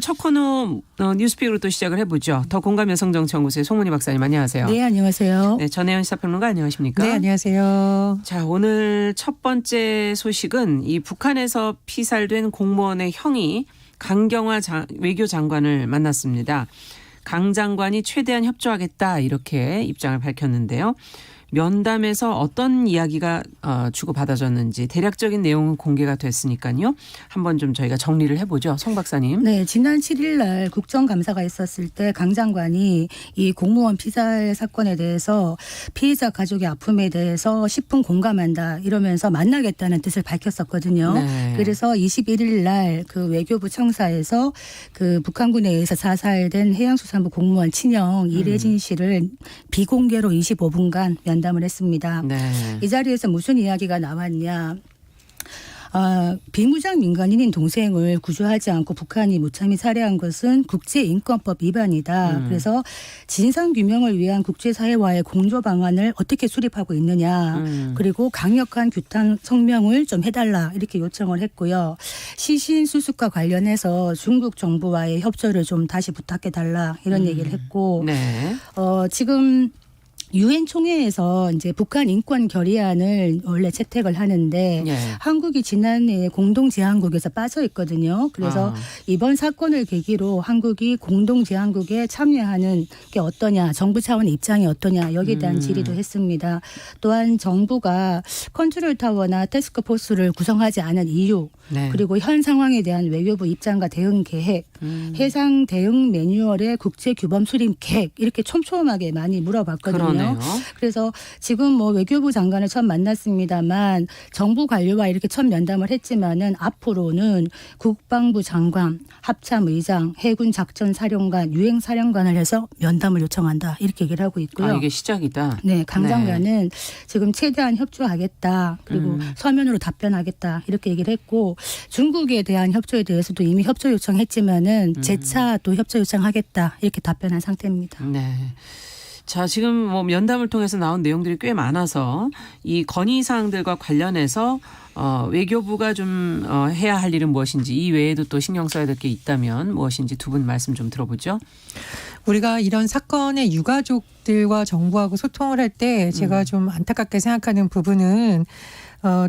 첫 코너 뉴스픽으로 또 시작을 해보죠. 더 공감 여성정치연구소의 송은희 박사님 안녕하세요. 네, 안녕하세요. 네, 전혜연 시사평론가 안녕하십니까? 네, 안녕하세요. 자, 오늘 첫 번째 소식은 이 북한에서 피살된 공무원의 형이 강경화 외교장관을 만났습니다. 강 장관이 최대한 협조하겠다 이렇게 입장을 밝혔는데요. 면담에서 어떤 이야기가 주고받아졌는지 대략적인 내용은 공개가 됐으니까요. 한번 좀 저희가 정리를 해보죠. 송 박사님. 네, 지난 7일 날 국정감사가 있었을 때 강 장관이 이 공무원 피살 사건에 대해서 피해자 가족의 아픔에 대해서 십분 공감한다 이러면서 만나겠다는 뜻을 밝혔었거든요. 네. 그래서 21일 날 그 외교부 청사에서 그 북한군에 의해서 자살된 해양수산부 공무원 친형 이래진 씨를 비공개로 25분간 면담을 했습니다. 네. 이 자리에서 무슨 이야기가 나왔냐. 비무장 민간인인 동생을 구조하지 않고 북한이 무참히 살해한 것은 국제인권법 위반이다. 그래서 진상규명을 위한 국제사회와의 공조 방안을 어떻게 수립하고 있느냐. 그리고 강력한 규탄 성명을 좀 해달라 이렇게 요청을 했고요. 시신 수습과 관련해서 중국 정부와의 협조를 좀 다시 부탁해달라 이런 얘기를 했고 네. 지금 유엔 총회에서 이제 북한 인권 결의안을 원래 채택을 하는데 예. 한국이 지난해 공동 제안국에서 빠져 있거든요. 그래서 이번 사건을 계기로 한국이 공동 제안국에 참여하는 게 어떠냐, 정부 차원의 입장이 어떠냐 여기에 대한 질의도 했습니다. 또한 정부가 컨트롤 타워나 태스크 포스를 구성하지 않은 이유, 네. 그리고 현 상황에 대한 외교부 입장과 대응 계획, 해상 대응 매뉴얼의 국제 규범 수립 계획 이렇게 촘촘하게 많이 물어봤거든요. 그러네요. 그래서 지금 뭐 외교부 장관을 처음 만났습니다만 정부 관료와 이렇게 첫 면담을 했지만은 앞으로는 국방부 장관, 합참의장, 해군 작전 사령관, 유행 사령관을 해서 면담을 요청한다 이렇게 얘기를 하고 있고요. 이게 시작이다. 네, 강 장관은 지금 최대한 협조하겠다. 그리고 서면으로 답변하겠다. 이렇게 얘기를 했고 중국에 대한 협조에 대해서도 이미 협조 요청했지만은 재차 또 협조 요청하겠다. 이렇게 답변한 상태입니다. 네. 자, 지금 뭐 면담을 통해서 나온 내용들이 꽤 많아서 이 건의 사항들과 관련해서 외교부가 좀 해야 할 일은 무엇인지 이 외에도 또 신경 써야 될 게 있다면 무엇인지 두 분 말씀 좀 들어보죠. 우리가 이런 사건의 유가족들과 정부하고 소통을 할 때 제가 좀 안타깝게 생각하는 부분은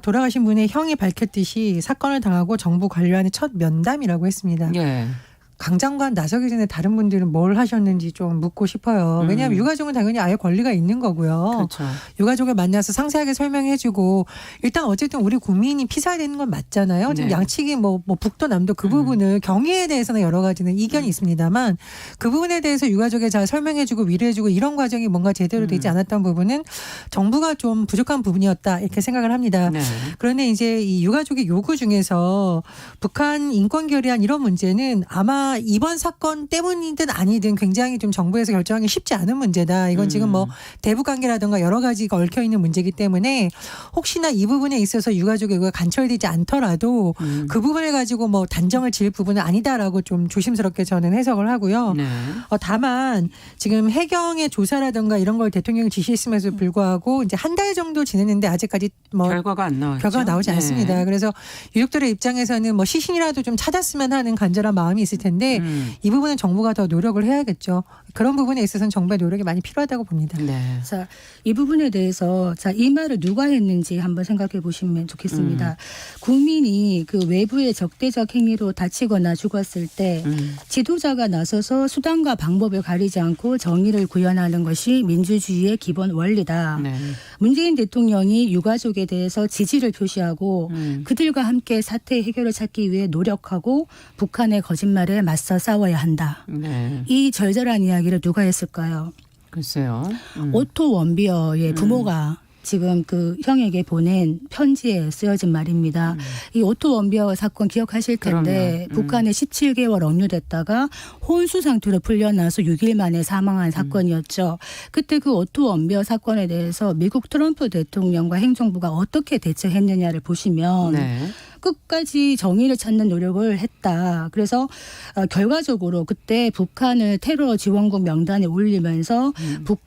돌아가신 분의 형이 밝혔듯이 사건을 당하고 정부 관료와의 첫 면담이라고 했습니다. 예. 강 장관 나서기 전에 다른 분들은 뭘 하셨는지 좀 묻고 싶어요. 왜냐하면 유가족은 당연히 아예 권리가 있는 거고요. 그렇죠. 유가족을 만나서 상세하게 설명해주고 일단 어쨌든 우리 국민이 피살되는 건 맞잖아요. 지금 네. 양측이 뭐 북도 남도 그 부분을 경위에 대해서는 여러 가지는 이견이 있습니다만 그 부분에 대해서 유가족에 잘 설명해주고 위로해주고 이런 과정이 뭔가 제대로 되지 않았던 부분은 정부가 좀 부족한 부분이었다 이렇게 생각을 합니다. 네. 그런데 이제 이 유가족의 요구 중에서 북한 인권 결의안 이런 문제는 아마 이번 사건 때문이든 아니든 굉장히 좀 정부에서 결정하기 쉽지 않은 문제다. 이건 지금 뭐 대북 관계라든가 여러 가지가 얽혀 있는 문제이기 때문에 혹시나 이 부분에 있어서 유가족의 요구가 간철되지 않더라도 그 부분을 가지고 뭐 단정을 지을 부분은 아니다라고 좀 조심스럽게 저는 해석을 하고요. 네. 다만 지금 해경의 조사라든가 이런 걸 대통령이 지시했음에도 불구하고 이제 한 달 정도 지냈는데 아직까지 뭐 결과가 안 나왔죠. 결과가 나오지 네. 않습니다. 그래서 유족들의 입장에서는 뭐 시신이라도 좀 찾았으면 하는 간절한 마음이 있을 텐데 이 부분은 정부가 더 노력을 해야겠죠. 그런 부분에 있어서는 정부의 노력이 많이 필요하다고 봅니다. 네. 자, 이 부분에 대해서 이 말을 누가 했는지 한번 생각해 보시면 좋겠습니다. 국민이 그 외부의 적대적 행위로 다치거나 죽었을 때 지도자가 나서서 수단과 방법을 가리지 않고 정의를 구현하는 것이 민주주의의 기본 원리다. 네. 문재인 대통령이 유가족에 대해서 지지를 표시하고 그들과 함께 사태 해결을 찾기 위해 노력하고 북한의 거짓말에 맞서 싸워야 한다. 네. 이 절절한 이야기를 누가 했을까요? 글쎄요. 오토 원비어의 부모가 지금 그 형에게 보낸 편지에 쓰여진 말입니다. 이 오토 원비어 사건 기억하실 텐데 북한에 17개월 억류됐다가 혼수 상태로 풀려나서 6일 만에 사망한 사건이었죠. 그때 그 오토 원비어 사건에 대해서 미국 트럼프 대통령과 행정부가 어떻게 대처했느냐를 보시면 네. 끝까지 정의를 찾는 노력을 했다. 그래서 결과적으로 그때 북한을 테러 지원국 명단에 올리면서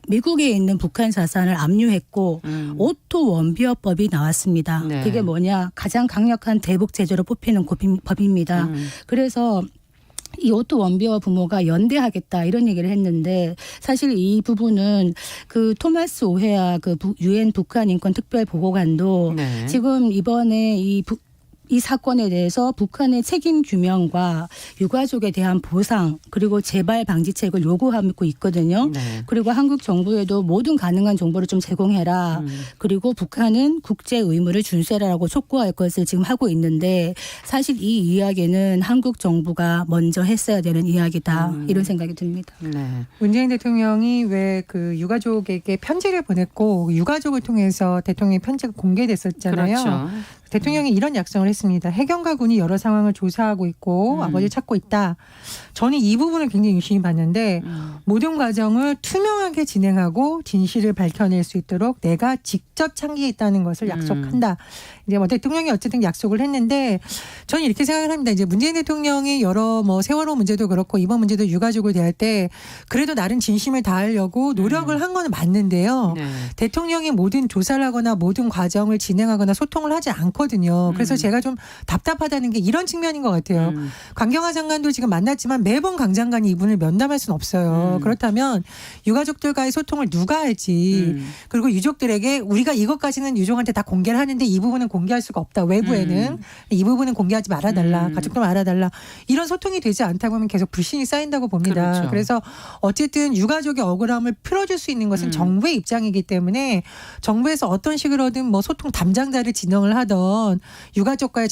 미국에 있는 북한 자산을 압류했고 오토 원비어법이 나왔습니다. 네. 그게 뭐냐? 가장 강력한 대북 제재로 뽑히는 법입니다. 그래서 이오토 원비어 부모가 연대하겠다 이런 얘기를 했는데 사실 이 부분은 그 토마스 오헤아 그 유엔 북한 인권 특별 보고관도 네. 지금 이번에 이 사건에 대해서 북한의 책임 규명과 유가족에 대한 보상 그리고 재발 방지책을 요구하고 있거든요. 네. 그리고 한국 정부에도 모든 가능한 정보를 좀 제공해라. 그리고 북한은 국제 의무를 준수해라라고 촉구할 것을 지금 하고 있는데 사실 이 이야기는 한국 정부가 먼저 했어야 되는 이야기다. 이런 생각이 듭니다. 네. 문재인 대통령이 왜 그 유가족에게 편지를 보냈고 유가족을 통해서 대통령의 편지가 공개됐었잖아요. 그렇죠. 대통령이 이런 약속을 했습니다. 해경과 군이 여러 상황을 조사하고 있고 아버지를 찾고 있다. 저는 이 부분을 굉장히 유심히 봤는데 모든 과정을 투명하게 진행하고 진실을 밝혀낼 수 있도록 내가 직접 참기했다는 것을 약속한다. 이제 뭐 대통령이 어쨌든 약속을 했는데 저는 이렇게 생각을 합니다. 이제 문재인 대통령이 여러 뭐 세월호 문제도 그렇고 이번 문제도 유가족을 대할 때 그래도 나름 진심을 다하려고 노력을 한 건 맞는데요. 네. 대통령이 모든 조사를 하거나 모든 과정을 진행하거나 소통을 하지 않거든요. 그래서 제가 좀 답답하다는 게 이런 측면인 것 같아요. 강경화 장관도 지금 만났지만 매번 강 장관이 이분을 면담할 수는 없어요. 그렇다면 유가족들과의 소통을 누가 할지 그리고 유족들에게 우리가 이것까지는 유족한테 다 공개를 하는데 이 부분은 공개할 수가 없다. 외부에는 이 부분은 공개하지 말아달라. 가족도 말아달라. 이런 소통이 되지 않다 보면 계속 불신이 쌓인다고 봅니다. 그렇죠. 그래서 어쨌든 유가족의 억울함을 풀어줄 수 있는 것은 정부의 입장이기 때문에 정부에서 어떤 식으로든 뭐 소통 담당자를 지명을 하던 유가족과의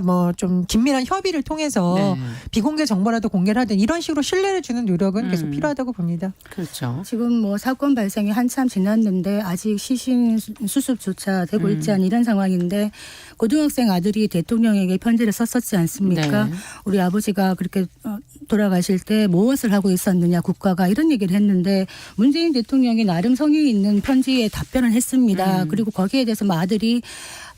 뭐 좀 긴밀한 협의를 통해서 네. 비공개 정보라도 공개를 하든 이런 식으로 신뢰를 주는 노력은 계속 필요하다고 봅니다. 그렇죠. 지금 뭐 사건 발생이 한참 지났는데 아직 시신 수습조차 되고 있지 않은 이런 상황인데 고등학생 아들이 대통령에게 편지를 썼었지 않습니까? 네. 우리 아버지가 그렇게 돌아가실 때 무엇을 하고 있었느냐 국가가 이런 얘기를 했는데 문재인 대통령이 나름 성의 있는 편지에 답변을 했습니다. 그리고 거기에 대해서 뭐 아들이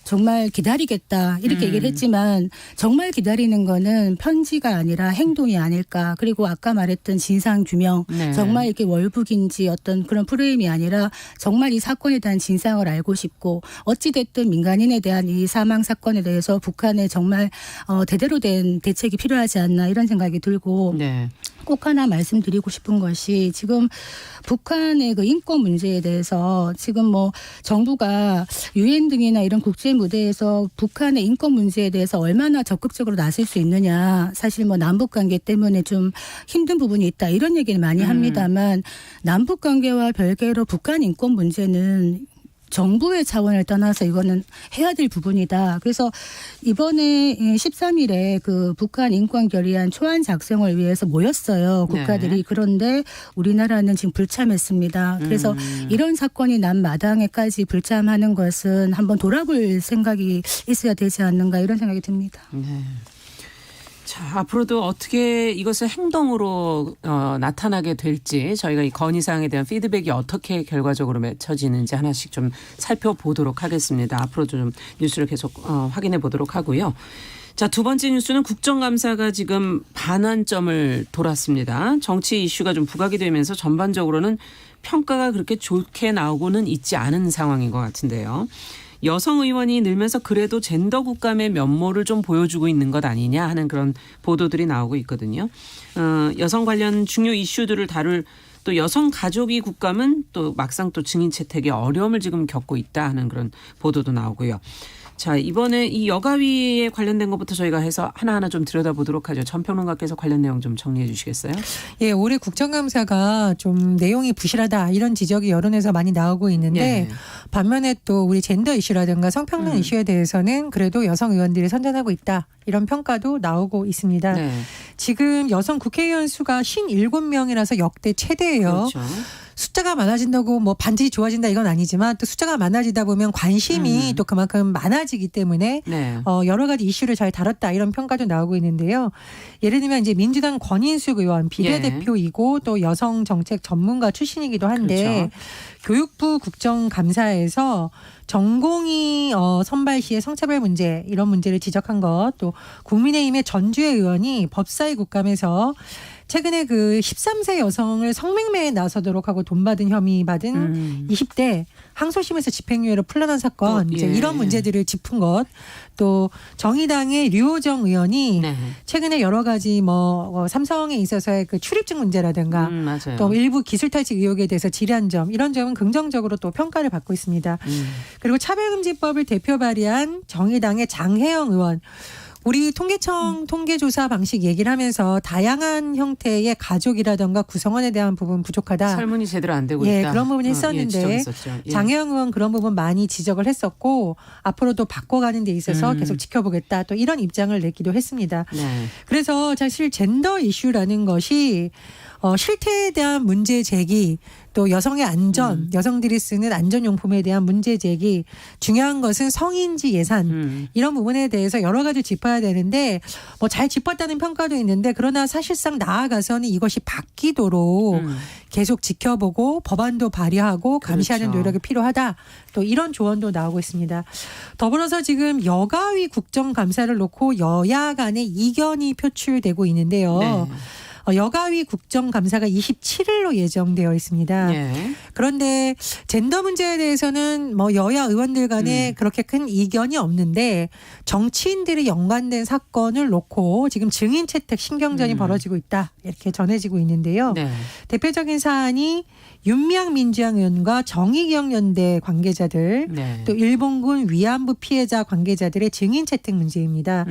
정말 기다리겠다 이렇게 얘기를 했지만 정말 기다리는 거는 편지가 아니라 행동이 아닐까. 그리고 아까 말했던 진상규명 네. 정말 이렇게 월북인지 어떤 그런 프레임이 아니라 정말 이 사건에 대한 진상을 알고 싶고 어찌됐든 민간인에 대한 이 사망 사건에 대해서 북한에 정말 제대로 된 대책이 필요하지 않나 이런 생각이 들고 네. 꼭 하나 말씀드리고 싶은 것이 지금 북한의 그 인권 문제에 대해서 지금 뭐 정부가 유엔 등이나 이런 국제 무대에서 북한의 인권 문제에 대해서 얼마나 적극적으로 나설 수 있느냐. 사실 뭐 남북 관계 때문에 좀 힘든 부분이 있다 이런 얘기를 많이 합니다만 남북 관계와 별개로 북한 인권 문제는 정부의 차원을 떠나서 이거는 해야 될 부분이다. 그래서 이번에 13일에 그 북한 인권 결의안 초안 작성을 위해서 모였어요. 국가들이. 네. 그런데 우리나라는 지금 불참했습니다. 그래서 이런 사건이 난 마당에까지 불참하는 것은 한번 돌아볼 생각이 있어야 되지 않는가 이런 생각이 듭니다. 네. 자, 앞으로도 어떻게 이것을 행동으로 나타나게 될지 저희가 이 건의사항에 대한 피드백이 어떻게 결과적으로 맺혀지는지 하나씩 좀 살펴보도록 하겠습니다. 앞으로도 좀 뉴스를 계속 확인해 보도록 하고요. 자, 두 번째 뉴스는 국정감사가 지금 반환점을 돌았습니다. 정치 이슈가 좀 부각이 되면서 전반적으로는 평가가 그렇게 좋게 나오고는 있지 않은 상황인 것 같은데요. 여성 의원이 늘면서 그래도 젠더 국감의 면모를 좀 보여주고 있는 것 아니냐 하는 그런 보도들이 나오고 있거든요. 여성 관련 중요 이슈들을 다룰 또 여성 가족이 국감은 또 막상 또 증인 채택에 어려움을 지금 겪고 있다 하는 그런 보도도 나오고요. 자, 이번에 이 여가위에 관련된 것부터 저희가 해서 하나하나 좀 들여다보도록 하죠. 전평론가께서 관련 내용 좀 정리해 주시겠어요? 예, 올해 국정감사가 좀 내용이 부실하다 이런 지적이 여론에서 많이 나오고 있는데 네. 반면에 또 우리 젠더 이슈라든가 성평등 이슈에 대해서는 그래도 여성 의원들이 선전하고 있다. 이런 평가도 나오고 있습니다. 네. 지금 여성 국회의원 수가 57명이라서 역대 최대예요. 그렇죠. 숫자가 많아진다고 뭐 반드시 좋아진다 이건 아니지만 또 숫자가 많아지다 보면 관심이 또 그만큼 많아지기 때문에 네. 여러 가지 이슈를 잘 다뤘다 이런 평가도 나오고 있는데요. 예를 들면 이제 민주당 권인숙 의원 비례대표이고 또 여성 정책 전문가 출신이기도 한데 그렇죠. 교육부 국정감사에서 전공의 선발 시의 성차별 문제 이런 문제를 지적한 것, 또 국민의힘의 전주혜 의원이 법사위 국감에서 최근에 그 13세 여성을 성매매에 나서도록 하고 돈 받은 혐의 받은 20대 항소심에서 집행유예로 풀려난 사건, 이제 이런 문제들을 짚은 것, 또 정의당의 류호정 의원이 네. 최근에 여러 가지 뭐 삼성에 있어서의 그 출입증 문제라든가 맞아요. 또 일부 기술 탈취 의혹에 대해서 질의한 점, 이런 점은 긍정적으로 또 평가를 받고 있습니다. 그리고 차별금지법을 대표 발의한 정의당의 장혜영 의원, 우리 통계청 통계조사 방식 얘기를 하면서 다양한 형태의 가족이라든가 구성원에 대한 부분 부족하다. 설문이 제대로 안 되고 예, 있다. 그런 부분 했었는데 지적했었죠. 예. 장혜영 의원 그런 부분 많이 지적을 했었고 앞으로도 바꿔가는 데 있어서 계속 지켜보겠다. 또 이런 입장을 내기도 했습니다. 네. 그래서 사실 젠더 이슈라는 것이 실태에 대한 문제 제기, 또 여성의 안전, 여성들이 쓰는 안전용품에 대한 문제 제기, 중요한 것은 성인지 예산, 이런 부분에 대해서 여러 가지 짚어야 되는데 뭐 잘 짚었다는 평가도 있는데, 그러나 사실상 나아가서는 이것이 바뀌도록 계속 지켜보고 법안도 발의하고 감시하는 그렇죠. 노력이 필요하다. 또 이런 조언도 나오고 있습니다. 더불어서 지금 여가위 국정감사를 놓고 여야 간의 이견이 표출되고 있는데요. 네. 여가위 국정감사가 27일로 예정되어 있습니다. 예. 그런데 젠더 문제에 대해서는 뭐 여야 의원들 간에 그렇게 큰 이견이 없는데, 정치인들이 연관된 사건을 놓고 지금 증인 채택 신경전이 벌어지고 있다, 이렇게 전해지고 있는데요. 네. 대표적인 사안이 윤미향 민주당 의원과 정의기억연대 관계자들, 네. 또 일본군 위안부 피해자 관계자들의 증인 채택 문제입니다.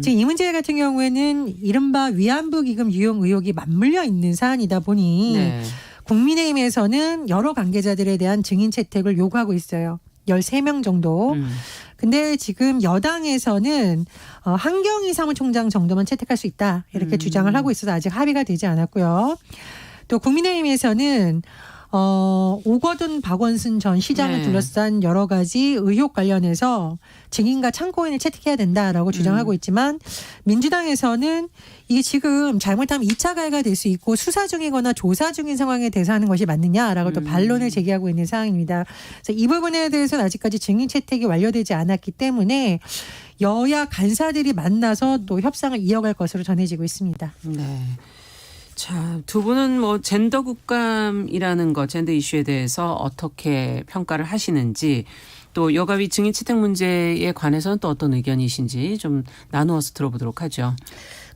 지금 이 문제 같은 경우에는 이른바 위안부 기금 유용 의혹이 맞물려 있는 사안이다 보니 네. 국민의힘에서는 여러 관계자들에 대한 증인 채택을 요구하고 있어요. 13명 정도. 근데 지금 여당에서는 한경희 사무총장 정도만 채택할 수 있다, 이렇게 주장을 하고 있어서 아직 합의가 되지 않았고요. 또 국민의힘에서는 오거돈 박원순 전 시장을 네. 둘러싼 여러 가지 의혹 관련해서 증인과 참고인을 채택해야 된다라고 주장하고 있지만, 민주당에서는 이게 지금 잘못하면 2차 가해가 될 수 있고 수사 중이거나 조사 중인 상황에 대해서 하는 것이 맞느냐라고 또 반론을 제기하고 있는 상황입니다. 그래서 이 부분에 대해서는 아직까지 증인 채택이 완료되지 않았기 때문에 여야 간사들이 만나서 또 협상을 이어갈 것으로 전해지고 있습니다. 네. 자, 두 분은 뭐 젠더 국감이라는 것, 젠더 이슈에 대해서 어떻게 평가를 하시는지, 또 여가위 증인 채택 문제에 관해서는 또 어떤 의견이신지 좀 나누어서 들어보도록 하죠.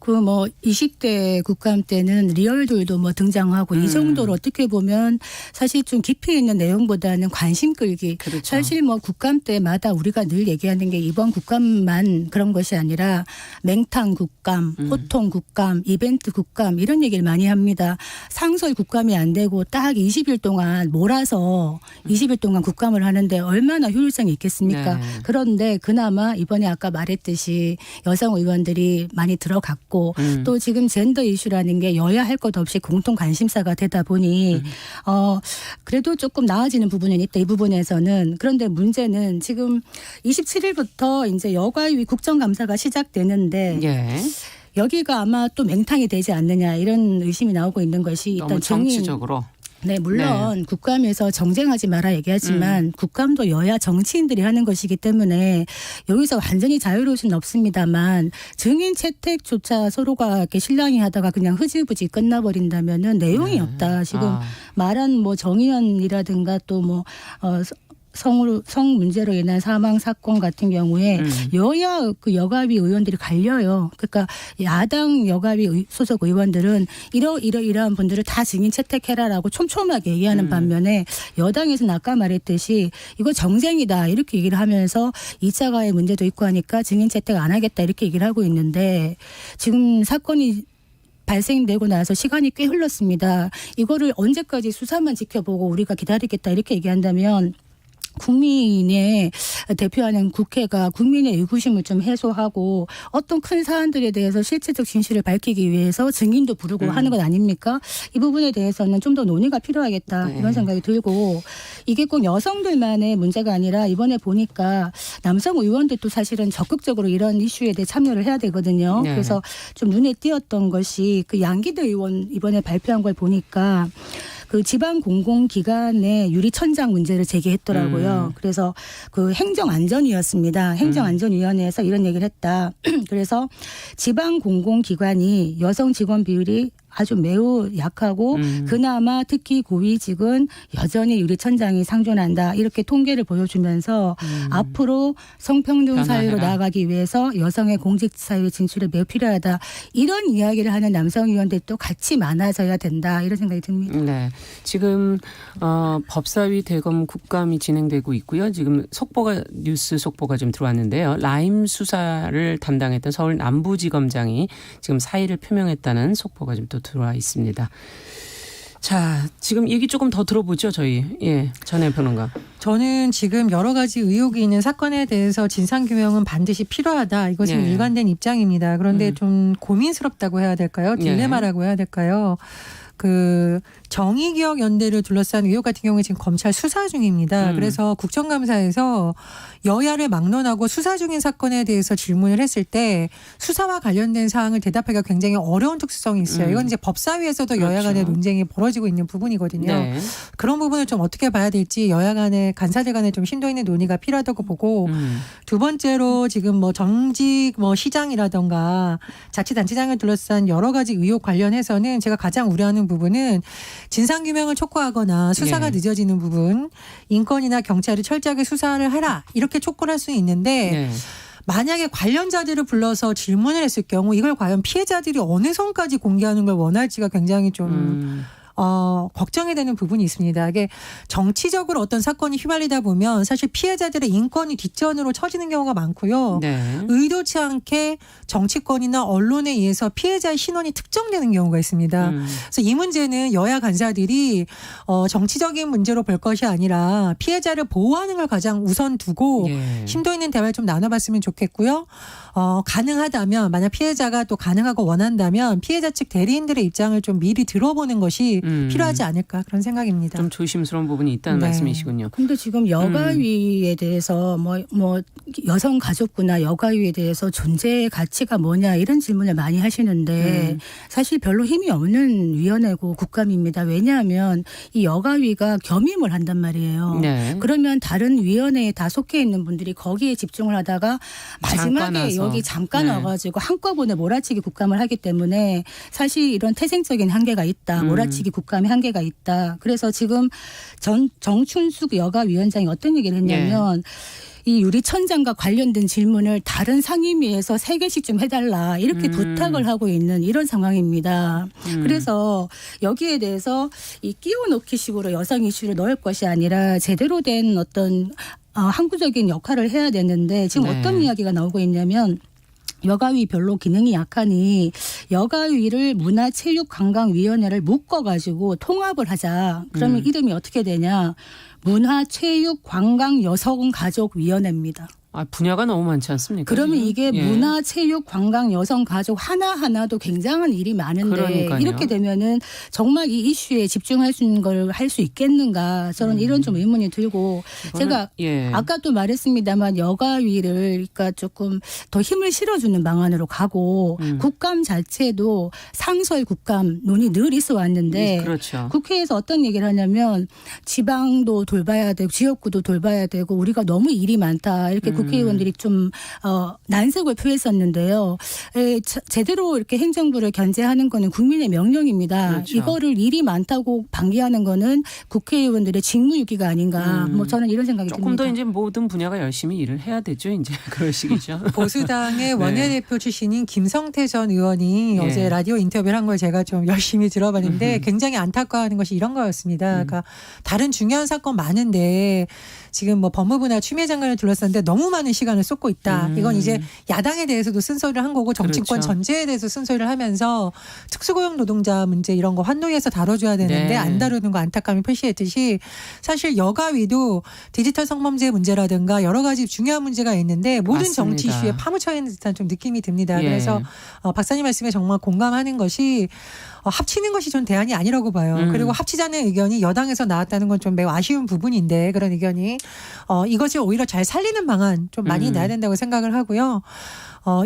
그 뭐 20대 국감 때는 리얼들도 뭐 등장하고 이 정도로 어떻게 보면 사실 좀 깊이 있는 내용보다는 관심 끌기. 그렇죠. 사실 뭐 국감 때마다 우리가 늘 얘기하는 게 이번 국감만 그런 것이 아니라 맹탕 국감, 호통 국감, 이벤트 국감 이런 얘기를 많이 합니다. 상설 국감이 안 되고 딱 20일 동안 몰아서 20일 동안 국감을 하는데 얼마나 효율성이 있겠습니까? 네. 그런데 그나마 이번에 아까 말했듯이 여성 의원들이 많이 들어갔고 또 지금 젠더 이슈라는 게 여야 할 것 없이 공통 관심사가 되다 보니 그래도 조금 나아지는 부분은 있다, 이 부분에서는. 그런데 문제는 지금 27일부터 이제 여가위 국정감사가 시작되는데 예. 여기가 아마 또 맹탕이 되지 않느냐, 이런 의심이 나오고 있는 것이 일단 너무 증인. 정치적으로. 네, 물론 국감에서 정쟁하지 마라 얘기하지만 국감도 여야 정치인들이 하는 것이기 때문에 여기서 완전히 자유로울 수는 없습니다만, 증인 채택조차 서로가 이렇게 실랑이 하다가 그냥 흐지부지 끝나버린다면은 내용이 없다. 지금 말한 뭐 정의연이라든가 또 뭐 성 문제로 인한 사망 사건 같은 경우에 여야 그 여가위 의원들이 갈려요. 그러니까 야당 여가위 소속 의원들은 이러한 분들을 다 증인 채택해라라고 촘촘하게 얘기하는 반면에 여당에서는 아까 말했듯이 이거 정쟁이다 이렇게 얘기를 하면서 2차 가해 문제도 있고 하니까 증인 채택 안 하겠다 이렇게 얘기를 하고 있는데, 지금 사건이 발생되고 나서 시간이 꽤 흘렀습니다. 이거를 언제까지 수사만 지켜보고 우리가 기다리겠다 이렇게 얘기한다면 국민의 대표하는 국회가 국민의 의구심을 좀 해소하고 어떤 큰 사안들에 대해서 실체적 진실을 밝히기 위해서 증인도 부르고 하는 것 아닙니까? 이 부분에 대해서는 좀 더 논의가 필요하겠다, 이런 생각이 들고, 이게 꼭 여성들만의 문제가 아니라 이번에 보니까 남성 의원들도 사실은 적극적으로 이런 이슈에 대해 참여를 해야 되거든요. 네. 그래서 좀 눈에 띄었던 것이 그 양기대 의원 이번에 발표한 걸 보니까 그 지방 공공기관의 유리천장 문제를 제기했더라고요. 그래서 그 행정안전위였습니다. 행정안전위원회에서 이런 얘기를 했다. 그래서 지방 공공기관이 여성 직원 비율이 아주 매우 약하고 그나마 특히 고위직은 여전히 유리천장이 상존한다. 이렇게 통계를 보여주면서 앞으로 성평등 사회로 변화해라. 나아가기 위해서 여성의 공직사회 진출이 매우 필요하다. 이런 이야기를 하는 남성 의원들도 같이 많아져야 된다. 이런 생각이 듭니다. 네. 지금 법사위 대검 국감이 진행되고 있고요. 지금 뉴스 속보가 좀 들어왔는데요. 라임 수사를 담당했던 서울 남부지검장이 지금 사의를 표명했다는 속보가 좀 또 들어와 있습니다. 자, 지금 얘기 조금 더 들어보죠, 저희. 예, 전혜연 평론가. 저는 지금 여러 가지 의혹이 있는 사건에 대해서 진상규명은 반드시 필요하다. 이것은 예. 일관된 입장입니다. 그런데 좀 고민스럽다고 해야 될까요? 딜레마라고 해야 될까요? 그 정의기억연대를 둘러싼 의혹 같은 경우에 지금 검찰 수사 중입니다. 그래서 국정감사에서 여야를 막론하고 수사 중인 사건에 대해서 질문을 했을 때 수사와 관련된 사항을 대답하기가 굉장히 어려운 특수성이 있어요. 이건 이제 법사위에서도 그렇죠. 여야 간의 논쟁이 벌어지고 있는 부분이거든요. 네. 그런 부분을 좀 어떻게 봐야 될지 여야 간의 간사들 간에 좀 심도 있는 논의가 필요하다고 보고 두 번째로 지금 뭐 정직 시장이라던가 자치단체장을 둘러싼 여러 가지 의혹 관련해서는 제가 가장 우려하는 부분은 진상규명을 촉구하거나 수사가 네. 늦어지는 부분, 인권이나 경찰이 철저하게 수사를 하라 이렇게 촉구를 할 수 있는데 네. 만약에 관련자들을 불러서 질문을 했을 경우 이걸 과연 피해자들이 어느 선까지 공개하는 걸 원할지가 굉장히 좀 걱정이 되는 부분이 있습니다. 이게 정치적으로 어떤 사건이 휘말리다 보면 사실 피해자들의 인권이 뒷전으로 처지는 경우가 많고요. 네. 의도치 않게 정치권이나 언론에 의해서 피해자의 신원이 특정되는 경우가 있습니다. 그래서 이 문제는 여야 간사들이 정치적인 문제로 볼 것이 아니라 피해자를 보호하는 걸 가장 우선 두고 예. 심도 있는 대화를 좀 나눠봤으면 좋겠고요. 가능하다면 만약 피해자가 또 가능하고 원한다면 피해자 측 대리인들의 입장을 좀 미리 들어보는 것이 필요하지 않을까 그런 생각입니다. 좀 조심스러운 부분이 있다는 네. 말씀이시군요. 근데 지금 여가위에 대해서 뭐 여성 가족부나 여가위에 대해서 존재의 가치가 뭐냐 이런 질문을 많이 하시는데 사실 별로 힘이 없는 위원회고 국감입니다. 왜냐하면 이 여가위가 겸임을 한단 말이에요. 네. 그러면 다른 위원회에 다 속해 있는 분들이 거기에 집중을 하다가 잠깐 마지막에 와서. 여기 잠깐 네. 와가지고 한꺼번에 몰아치기 국감을 하기 때문에 사실 이런 태생적인 한계가 있다. 몰아치기 국감의 한계가 있다. 그래서 지금 정춘숙 여가위원장이 어떤 얘기를 했냐면 이 유리천장과 관련된 질문을 다른 상임위에서 3개씩 좀 해달라 이렇게 부탁을 하고 있는 이런 상황입니다. 그래서 여기에 대해서 이 끼워넣기식으로 여성 이슈를 넣을 것이 아니라 제대로 된 어떤 항구적인 역할을 해야 되는데 지금 네. 어떤 이야기가 나오고 있냐면 여가위 별로 기능이 약하니 여가위를 문화체육관광위원회를 묶어가지고 통합을 하자. 그러면 이름이 어떻게 되냐. 문화체육관광여성가족위원회입니다. 분야가 너무 많지 않습니까? 그러면 지금? 이게 예. 문화, 체육, 관광, 여성, 가족 하나하나도 굉장한 일이 많은데 그러니까요. 이렇게 되면은 정말 이 이슈에 집중할 수 있는 걸 할 수 있겠는가 저는 이런 좀 의문이 들고 제가 예. 아까도 말했습니다만 여가위를 그러니까 조금 더 힘을 실어주는 방안으로 가고 국감 자체도 상설 국감 논의 늘 있어 왔는데 그렇죠. 국회에서 어떤 얘기를 하냐면 지방도 돌봐야 되고 지역구도 돌봐야 되고 우리가 너무 일이 많다 이렇게 국회의원들이 좀 난색을 표했었는데요. 제대로 이렇게 행정부를 견제하는 거는 국민의 명령입니다. 그렇죠. 이거를 일이 많다고 방기하는 거는 국회의원들의 직무유기가 아닌가. 뭐 저는 이런 생각이 조금 듭니다. 더 이제 모든 분야가 열심히 일을 해야 되죠. 이제 그럴 시기죠. 보수당의 원내대표 출신인 김성태 전 의원이 예. 어제 라디오 인터뷰를 한 걸 제가 좀 열심히 들어봤는데 굉장히 안타까워하는 것이 이런 거였습니다. 그러니까 다른 중요한 사건 많은데 지금 뭐 법무부나 추미애 장관을 둘러쌌는데 너무 많은 시간을 쏟고 있다. 이건 이제 야당에 대해서도 쓴소리를 한 거고 정치권 그렇죠. 전체에 대해서 쓴소리를 하면서 특수고용 노동자 문제 이런 거 환노위에서 다뤄줘야 되는데 네. 안 다루는 거 안타까움을 표시했듯이 사실 여가위도 디지털 성범죄 문제라든가 여러 가지 중요한 문제가 있는데 모든 맞습니다. 정치 이슈에 파묻혀 있는 듯한 좀 느낌이 듭니다. 예. 그래서 박사님 말씀에 정말 공감하는 것이 합치는 것이 전 대안이 아니라고 봐요. 그리고 합치자는 의견이 여당에서 나왔다는 건 좀 매우 아쉬운 부분인데 그런 의견이 이것을 오히려 잘 살리는 방안 좀 많이 내야 된다고 생각을 하고요.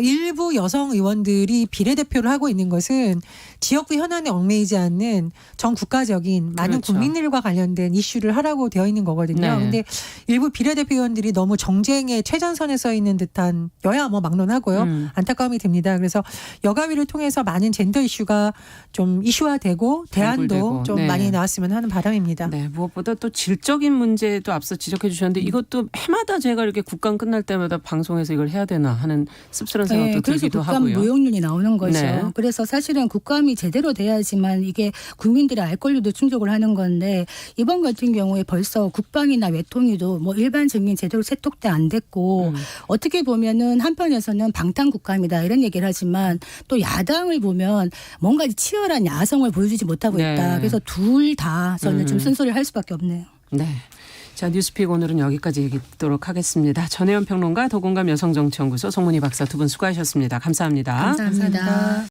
일부 여성 의원들이 비례대표를 하고 있는 것은 지역구 현안에 얽매이지 않는 전 국가적인 많은 그렇죠. 국민들과 관련된 이슈를 하라고 되어 있는 거거든요. 네. 근데 일부 비례대표 의원들이 너무 정쟁의 최전선에 서 있는 듯한 여야 뭐 막론하고요. 안타까움이 듭니다. 그래서 여가위를 통해서 많은 젠더 이슈가 좀 이슈화되고 대안도 발굴되고. 좀 네. 많이 나왔으면 하는 바람입니다. 네, 무엇보다 또 질적인 문제도 앞서 지적해 주셨는데 이것도 해마다 제가 이렇게 국감 끝날 때마다 방송에서 이걸 해야 되나 하는 씁쓸한 생각도 그래서 들기도 국감 하고요. 무용론이 나오는 거죠. 네. 그래서 사실은 국감이 제대로 돼야지만 이게 국민들의 알 권리도 충족을 하는 건데 이번 같은 경우에 벌써 국방이나 외통위도 뭐 일반 증인 제대로 세톡도 안 됐고 어떻게 보면은 한편에서는 방탄 국감이다 이런 얘기를 하지만 또 야당을 보면 뭔가 치열한 야성을 보여주지 못하고 네. 있다. 그래서 둘 다 저는 좀 쓴소리를 할 수밖에 없네요. 네. 자, 뉴스픽 오늘은 여기까지 얘기 듣도록 하겠습니다. 전혜연 평론가, 더공감 여성정치연구소 송문희 박사 두 분 수고하셨습니다. 감사합니다. 감사합니다.